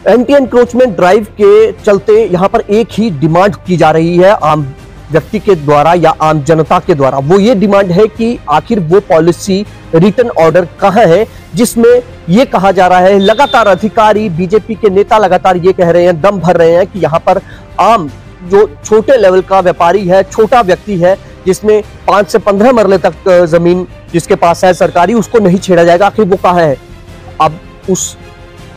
Anti encroachment drive के चलते यहां पर एक ही डिमांड की जा रही है आम व्यक्ति के द्वारा या आम जनता के द्वारा। वो ये डिमांड है कि आखिर वो पॉलिसी रिटर्न ऑर्डर कहां है जिसमें ये कहा जा रहा है, लगातार अधिकारी बीजेपी के नेता लगातार ये कह रहे हैं, दम भर रहे हैं कि यहां पर आम जो छोटे लेवल का व्यापारी है, छोटा व्यक्ति है जिसमें 5 से 15 मरले तक जमीन जिसके पास है सरकारी, उसको नहीं छेड़ा जाएगा। आखिर वो कहां है? अब उस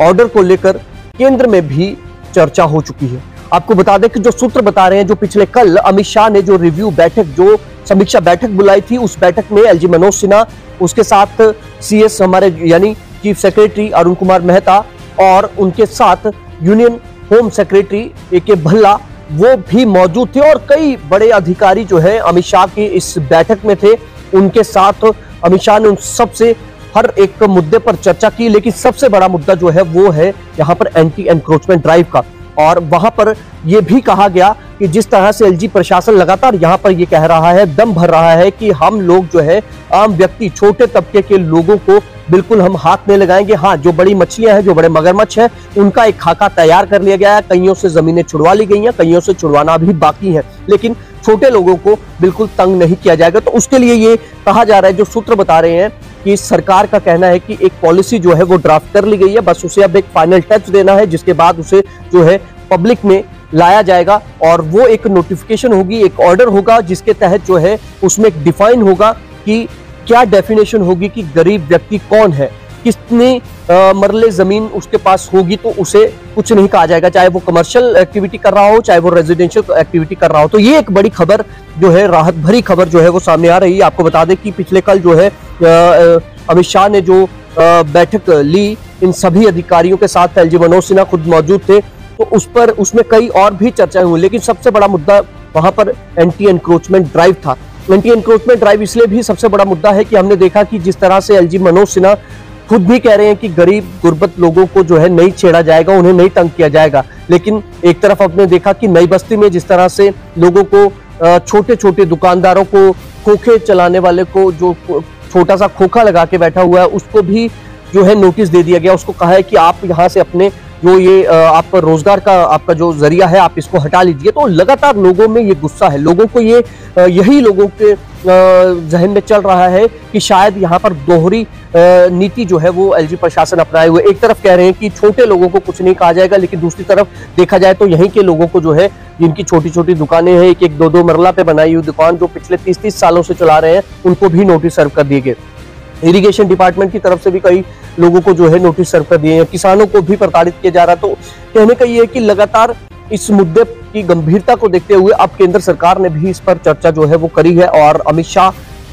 ऑर्डर को लेकर केंद्र में भी चर्चा हो चुकी है। आपको बता दें कि जो सूत्र बता रहे हैं, जो पिछले कल अमित शाह ने जो रिव्यू बैठक, जो समीक्षा बैठक बुलाई थी, उस बैठक में एलजी मनोज सिन्हा, उसके साथ सीएस हमारे यानी चीफ सेक्रेटरी अरुण कुमार मेहता और उनके साथ union home secretary A K. Bhalla वो भी मौजूद थे और कई बड़े अधिकारी जो है अमित शाह की इस बैठक में थे। उनके साथ अमित शाह ने उन सबसे हर एक मुद्दे पर चर्चा की, लेकिन सबसे बड़ा मुद्दा जो है वो है यहाँ पर एंटी एनक्रोचमेंट ड्राइव का। और वहां पर यह भी कहा गया कि जिस तरह से एलजी प्रशासन लगातार यहां पर यह कह रहा है, दम भर रहा है कि हम लोग जो है आम व्यक्ति, छोटे तबके के लोगों को बिल्कुल हम हाथ नहीं लगाएंगे। हाँ, जो बड़ी मछलियां हैं, जो बड़े मगरमच्छ हैं, उनका एक खाका तैयार कर लिया गया है। कईयों से जमीनें छुड़वा ली गई हैं, कईयों से छुड़वाना भी बाकी है, लेकिन छोटे लोगों को बिल्कुल तंग नहीं किया जाएगा। तो उसके लिए ये कहा जा रहा है, जो सूत्र बता रहे हैं कि सरकार का कहना है कि एक पॉलिसी जो है वो ड्राफ्ट कर ली गई है, बस उसे अब एक फाइनल टच देना है, जिसके बाद उसे जो है पब्लिक में लाया जाएगा और वो एक नोटिफिकेशन होगी, एक ऑर्डर होगा जिसके तहत जो है उसमें एक डिफाइन होगा कि क्या डेफिनेशन होगी कि गरीब व्यक्ति कौन है, कितनी मरले जमीन उसके पास होगी, तो उसे कुछ नहीं कहा जाएगा, चाहे वो कमर्शियल एक्टिविटी कर रहा हो, चाहे वो रेजिडेंशियल एक्टिविटी कर रहा हो। तो ये एक बड़ी खबर जो है, राहत भरी खबर जो है वो सामने आ रही है। आपको बता दें कि पिछले कल जो है अमित शाह ने जो बैठक ली इन सभी अधिकारियों के साथ, एलजी मनोज सिन्हा खुद मौजूद थे, तो उसमें कई और भी चर्चाएं हुई, लेकिन सबसे बड़ा मुद्दा वहां पर एंटी एनक्रोचमेंट ड्राइव था। एंटी एनक्रोचमेंट ड्राइव इसलिए भी सबसे बड़ा मुद्दा है कि हमने देखा कि जिस तरह से एलजी मनोज सिन्हा खुद भी कह रहे हैं कि गरीब गुर्बत लोगों को जो है नहीं छेड़ा जाएगा, उन्हें नहीं तंग किया जाएगा, लेकिन एक तरफ हमने देखा कि नई बस्ती में जिस तरह से लोगों को, छोटे छोटे दुकानदारों को, खोखे चलाने वाले को जो छोटा सा खोखा लगा के बैठा हुआ है, उसको भी जो है नोटिस दे दिया गया। उसको कहा है कि आप यहाँ से अपने जो ये आप रोजगार का आपका जो जरिया है, आप इसको हटा लीजिए। तो लगातार लोगों में ये गुस्सा है, लोगों को ये यही लोगों के जहन में चल रहा है कि शायद यहाँ पर दोहरी नीति जो है वो एलजी प्रशासन अपनाए हुए, एक तरफ कह रहे हैं कि छोटे लोगों को कुछ नहीं कहा जाएगा, लेकिन दूसरी तरफ देखा जाए तो यहीं के लोगों को जो है, जिनकी छोटी छोटी दुकानें हैं, एक एक दो दो मरला पे बनाई हुई दुकान जो पिछले 30-30 सालों से चला रहे हैं, उनको भी नोटिस सर्व कर दिए गए। इरिगेशन डिपार्टमेंट की तरफ से भी कई लोगों को जो है नोटिस सर्व कर दिए हैं, किसानों को भी प्रताड़ित किया जा रहा है। तो कहने का ये है कि लगातार इस मुद्दे की गंभीरता को देखते हुए अब केंद्र सरकार ने भी इस पर चर्चा जो है वो करी है और अमित शाह,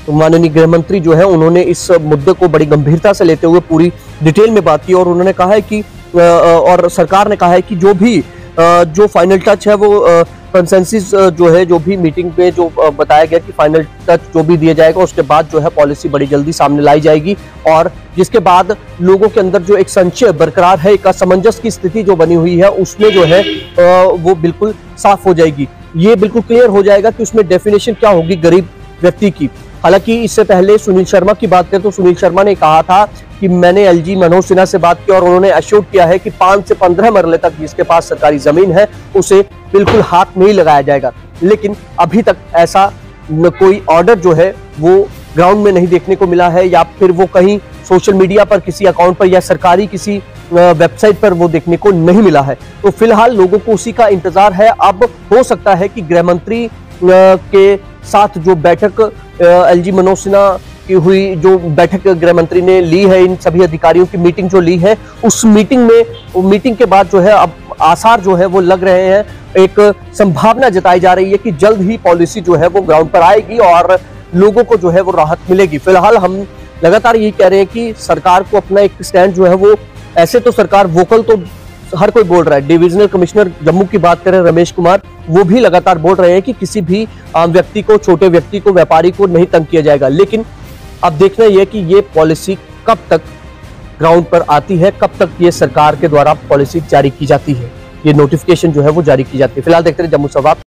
माननीय गृह मंत्री जो है, उन्होंने इस मुद्दे को बड़ी गंभीरता से लेते हुए पूरी डिटेल में बात की और उन्होंने कहा है कि और सरकार ने कहा है कि जो फाइनल टच है वो कंसेंसस जो है, जो भी मीटिंग में जो बताया गया कि फाइनल टच जो भी दिया जाएगा, उसके बाद जो है पॉलिसी बड़ी जल्दी सामने लाई जाएगी और जिसके बाद लोगों के अंदर जो एक संशय बरकरार है, एक असमंजस की स्थिति जो बनी हुई है, उसमें जो है वो बिल्कुल साफ हो जाएगी। ये बिल्कुल क्लियर हो जाएगा कि उसमें डेफिनेशन क्या होगी गरीब व्यक्ति की। हालांकि इससे पहले सुनील शर्मा की बात करें तो सुनील शर्मा ने कहा था कि मैंने एलजी मनोज सिन्हा से बात की और उन्होंने एश्योर किया है कि 5 से 15 मरले तक जिसके पास सरकारी जमीन है उसे बिल्कुल हाथ नहीं लगाया जाएगा। लेकिन अभी तक ऐसा कोई ऑर्डर जो है वो ग्राउंड में नहीं देखने को मिला है, या फिर वो कहीं सोशल मीडिया पर किसी अकाउंट पर या सरकारी किसी वेबसाइट पर वो देखने को नहीं मिला है। तो फिलहाल लोगों को उसी का इंतजार है। अब हो सकता है कि गृह मंत्री के साथ जो बैठक एलजी मनोज सिन्हा की हुई, जो बैठक गृह मंत्री ने ली है, इन सभी अधिकारियों की मीटिंग जो ली है, उस मीटिंग के बाद जो है अब आसार जो है वो लग रहे हैं, एक संभावना जताई जा रही है कि जल्द ही पॉलिसी जो है वो ग्राउंड पर आएगी और लोगों को जो है वो राहत मिलेगी। फिलहाल हम लगातार यही कह रहे हैं कि सरकार को अपना एक स्टैंड जो है वो, ऐसे तो सरकार वोकल तो हर कोई बोल रहा है, डिविजनल कमिश्नर जम्मू की बात करें रमेश कुमार, वो भी लगातार बोल रहे हैं कि किसी भी आम व्यक्ति को, छोटे व्यक्ति को, व्यापारी को नहीं तंग किया जाएगा। लेकिन अब देखना यह कि ये पॉलिसी कब तक ग्राउंड पर आती है, कब तक ये सरकार के द्वारा पॉलिसी जारी की जाती है, ये नोटिफिकेशन जो है वो जारी की जाती है। फिलहाल देखते रहे जम्मू संवाद।